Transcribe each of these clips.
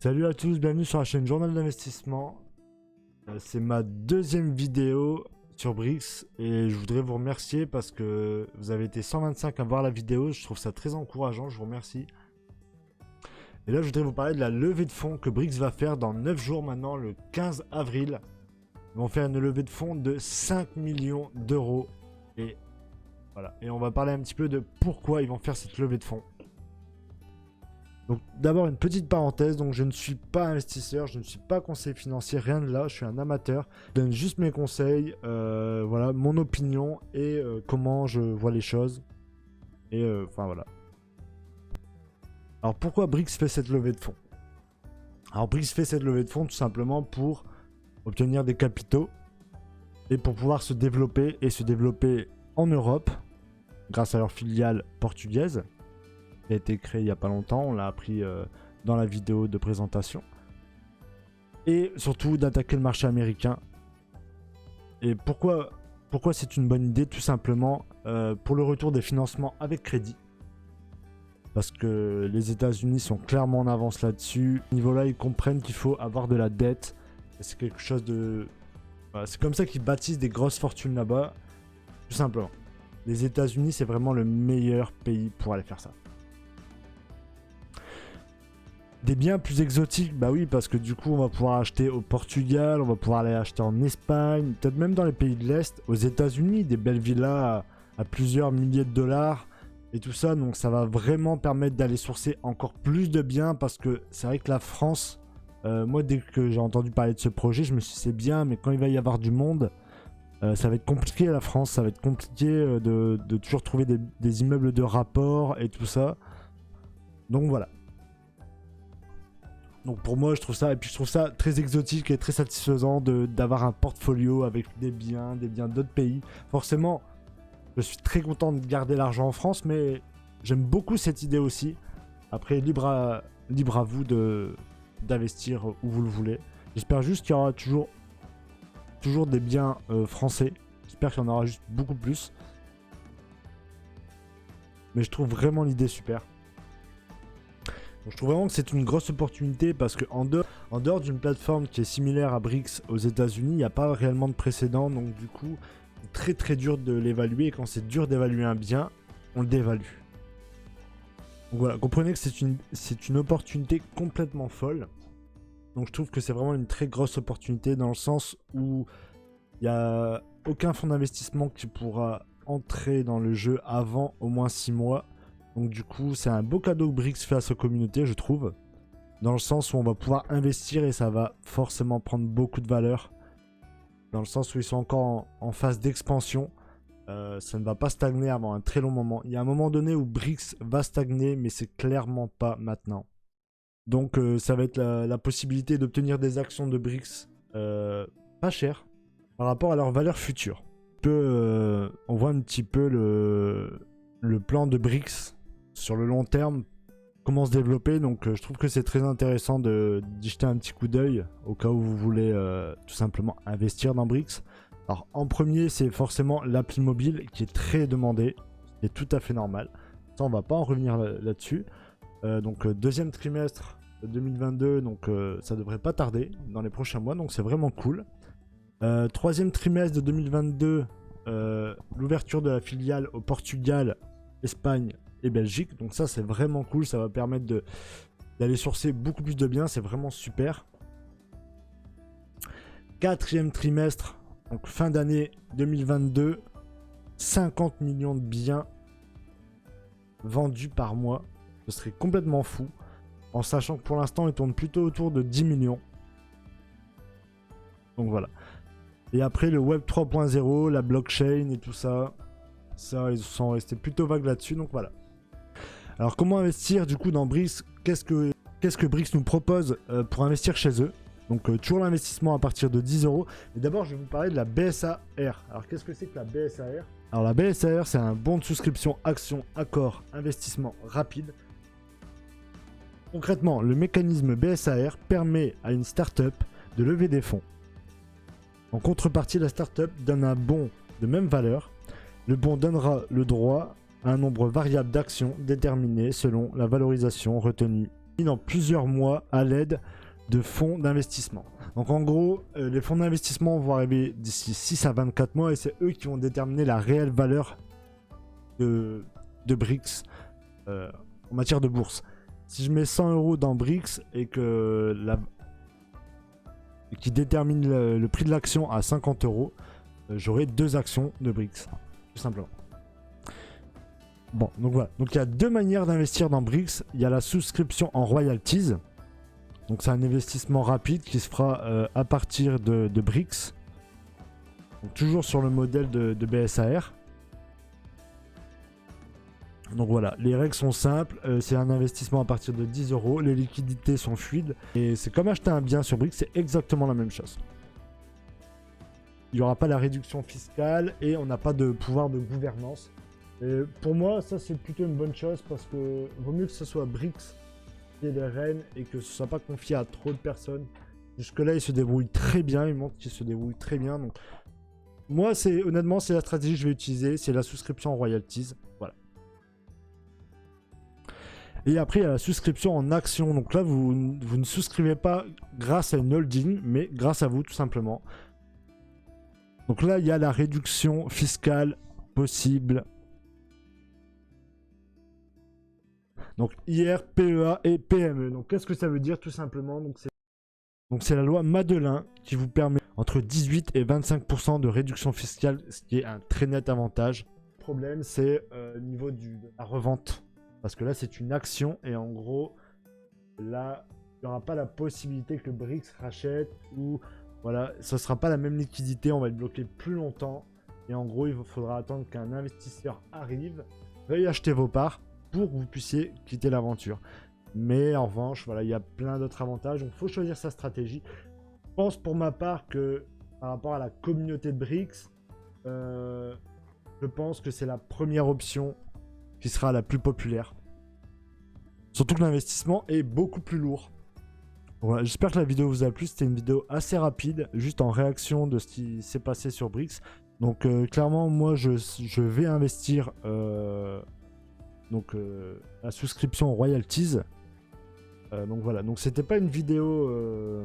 Salut à tous, bienvenue sur la chaîne Journal d'investissement. C'est ma deuxième vidéo sur Brix et je voudrais vous remercier parce que vous avez été 125 à voir la vidéo. Je trouve ça très encourageant, je vous remercie. Et là, je voudrais vous parler de la levée de fonds que Brix va faire dans 9 jours maintenant, le 15 avril. Ils vont faire une levée de fonds de 5 millions d'euros. Et voilà. Et on va parler un petit peu de pourquoi ils vont faire cette levée de fonds. Donc d'abord une petite parenthèse, donc je ne suis pas investisseur, je ne suis pas conseiller financier, rien de là, je suis un amateur. Je donne juste mes conseils, voilà, mon opinion et comment je vois les choses. Et enfin voilà. Alors pourquoi Brix fait cette levée de fonds? Alors Brix fait cette levée de fonds tout simplement pour obtenir des capitaux et pour pouvoir se développer en Europe grâce à leur filiale portugaise. Qui a été créé il n'y a pas longtemps, on l'a appris dans la vidéo de présentation. Et surtout d'attaquer le marché américain. Et pourquoi c'est une bonne idée? Tout simplement pour le retour des financements avec crédit. Parce que les États-Unis sont clairement en avance là-dessus. À ce niveau-là, ils comprennent qu'il faut avoir de la dette. C'est quelque chose de... Voilà, c'est comme ça qu'ils bâtissent des grosses fortunes là-bas. Tout simplement. Les États-Unis, c'est vraiment le meilleur pays pour aller faire ça. Des biens plus exotiques, bah oui, parce que du coup, on va pouvoir acheter au Portugal, on va pouvoir aller acheter en Espagne, peut-être même dans les pays de l'Est, aux États-Unis, des belles villas à plusieurs milliers de dollars et tout ça. Donc, ça va vraiment permettre d'aller sourcer encore plus de biens parce que c'est vrai que la France, moi, dès que j'ai entendu parler de ce projet, je me suis dit, c'est bien, mais quand il va y avoir du monde, ça va être compliqué la France, ça va être compliqué de toujours trouver des immeubles de rapport et tout ça. Donc, voilà. Donc pour moi, je trouve ça très exotique et très satisfaisant d'avoir un portfolio avec des biens d'autres pays. Forcément, je suis très content de garder l'argent en France, mais j'aime beaucoup cette idée aussi. Après, libre à vous d'investir où vous le voulez. J'espère juste qu'il y aura toujours des biens français. J'espère qu'il y en aura juste beaucoup plus. Mais je trouve vraiment l'idée super. Donc, je trouve vraiment que c'est une grosse opportunité parce qu'en dehors d'une plateforme qui est similaire à Brix aux États-Unis, il n'y a pas réellement de précédent. Donc du coup, c'est très très dur de l'évaluer. Et quand c'est dur d'évaluer un bien, on le dévalue. Donc voilà, comprenez que c'est une opportunité complètement folle. Donc je trouve que c'est vraiment une très grosse opportunité dans le sens où il n'y a aucun fonds d'investissement qui pourra entrer dans le jeu avant au moins 6 mois. Donc du coup, c'est un beau cadeau que Brix fait à sa communauté, je trouve. Dans le sens où on va pouvoir investir et ça va forcément prendre beaucoup de valeur. Dans le sens où ils sont encore en phase d'expansion. Ça ne va pas stagner avant un très long moment. Il y a un moment donné où Brix va stagner, mais c'est clairement pas maintenant. Donc ça va être la possibilité d'obtenir des actions de Brix pas chères par rapport à leur valeur future. On voit un petit peu le plan de Brix sur le long terme, comment se développer. Donc je trouve que c'est très intéressant d'y jeter un petit coup d'œil au cas où vous voulez tout simplement investir dans Brix. Alors en premier, c'est forcément l'appli mobile qui est très demandée, c'est tout à fait normal. Ça, on va pas en revenir là-dessus. Donc deuxième trimestre 2022, donc ça devrait pas tarder dans les prochains mois, donc c'est vraiment cool. Troisième trimestre de 2022, l'ouverture de la filiale au Portugal, Espagne et Belgique. Donc ça, c'est vraiment cool. Ça va permettre d'aller sourcer beaucoup plus de biens. C'est vraiment super. Quatrième trimestre, donc fin d'année 2022, 50 millions de biens vendus par mois. Ce serait complètement fou. En sachant que pour l'instant, ils tournent plutôt autour de 10 millions. Donc voilà. Et après, le Web 3.0, la blockchain et tout ça. Ça, ils sont restés plutôt vagues là-dessus, donc voilà. Alors, comment investir du coup dans Brix? Qu'est-ce que Brix nous propose pour investir chez eux? Donc, toujours l'investissement à partir de 10 €. Et d'abord, je vais vous parler de la BSAR. Alors, qu'est-ce que c'est que la BSAR? Alors, la BSAR, c'est un bon de souscription action accord investissement rapide. Concrètement, le mécanisme BSAR permet à une startup de lever des fonds. En contrepartie, la startup donne un bon de même valeur. Le bon donnera le droit à un nombre variable d'actions déterminé selon la valorisation retenue dans plusieurs mois à l'aide de fonds d'investissement. Donc en gros, les fonds d'investissement vont arriver d'ici 6 à 24 mois et c'est eux qui vont déterminer la réelle valeur de BRICS en matière de bourse. Si je mets 100 € dans BRICS et qui détermine le prix de l'action à 50 €, j'aurai 2 actions de BRICS, tout simplement. Bon, donc voilà. Donc il y a 2 manières d'investir dans BRICS. Il y a la souscription en royalties. Donc c'est un investissement rapide qui se fera à partir de BRICS. Donc, toujours sur le modèle de BSAR. Donc voilà, les règles sont simples, c'est un investissement à partir de 10 €, les liquidités sont fluides, et c'est comme acheter un bien sur BRICS, c'est exactement la même chose. Il n'y aura pas la réduction fiscale, et on n'a pas de pouvoir de gouvernance. Et pour moi, ça c'est plutôt une bonne chose, parce que vaut mieux que ce soit BRICS qui est les rênes, et que ce ne soit pas confié à trop de personnes. Jusque là, ils se débrouillent très bien, ils montrent qu'ils se débrouillent très bien, donc... Moi, honnêtement, c'est la stratégie que je vais utiliser, c'est la souscription en royalties, voilà. Et après, il y a la souscription en action. Donc là, vous ne souscrivez pas grâce à une holding, mais grâce à vous, tout simplement. Donc là, il y a la réduction fiscale possible. Donc IR, PEA et PME. Donc qu'est-ce que ça veut dire, tout simplement? Donc c'est la loi Madelin qui vous permet entre 18 et 25% de réduction fiscale, ce qui est un très net avantage. Le problème, c'est au niveau de la revente. Parce que là, c'est une action et en gros, là, il n'y aura pas la possibilité que BRICS rachète ou voilà, ce ne sera pas la même liquidité, on va être bloqué plus longtemps. Et en gros, il faudra attendre qu'un investisseur arrive, veuille acheter vos parts pour que vous puissiez quitter l'aventure. Mais en revanche, voilà, il y a plein d'autres avantages, donc il faut choisir sa stratégie. Je pense pour ma part que par rapport à la communauté de BRICS, je pense que c'est la première option qui sera la plus populaire. Surtout que l'investissement est beaucoup plus lourd. Voilà, j'espère que la vidéo vous a plu. C'était une vidéo assez rapide, juste en réaction de ce qui s'est passé sur BRICS. Donc clairement, moi, je vais investir la souscription aux royalties. Donc voilà, donc c'était pas une vidéo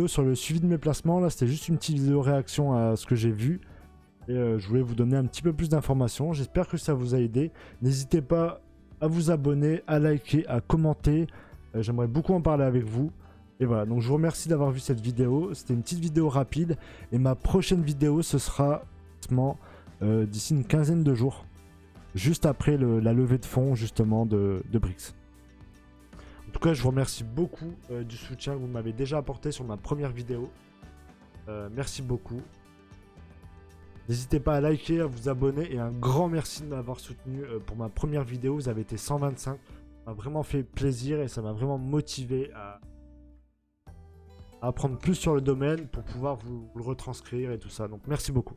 sur le suivi de mes placements. Là, c'était juste une petite vidéo réaction à ce que j'ai vu. Et je voulais vous donner un petit peu plus d'informations. J'espère que ça vous a aidé. N'hésitez pas à vous abonner, à liker, à commenter. J'aimerais beaucoup en parler avec vous. Et voilà, donc je vous remercie d'avoir vu cette vidéo. C'était une petite vidéo rapide. Et ma prochaine vidéo, ce sera d'ici une quinzaine de jours. Juste après la levée de fonds, justement, de BRICS. En tout cas, je vous remercie beaucoup du soutien que vous m'avez déjà apporté sur ma première vidéo. Merci beaucoup. N'hésitez pas à liker, à vous abonner et un grand merci de m'avoir soutenu pour ma première vidéo. Vous avez été 125. Ça m'a vraiment fait plaisir et ça m'a vraiment motivé à apprendre plus sur le domaine pour pouvoir vous le retranscrire et tout ça. Donc merci beaucoup.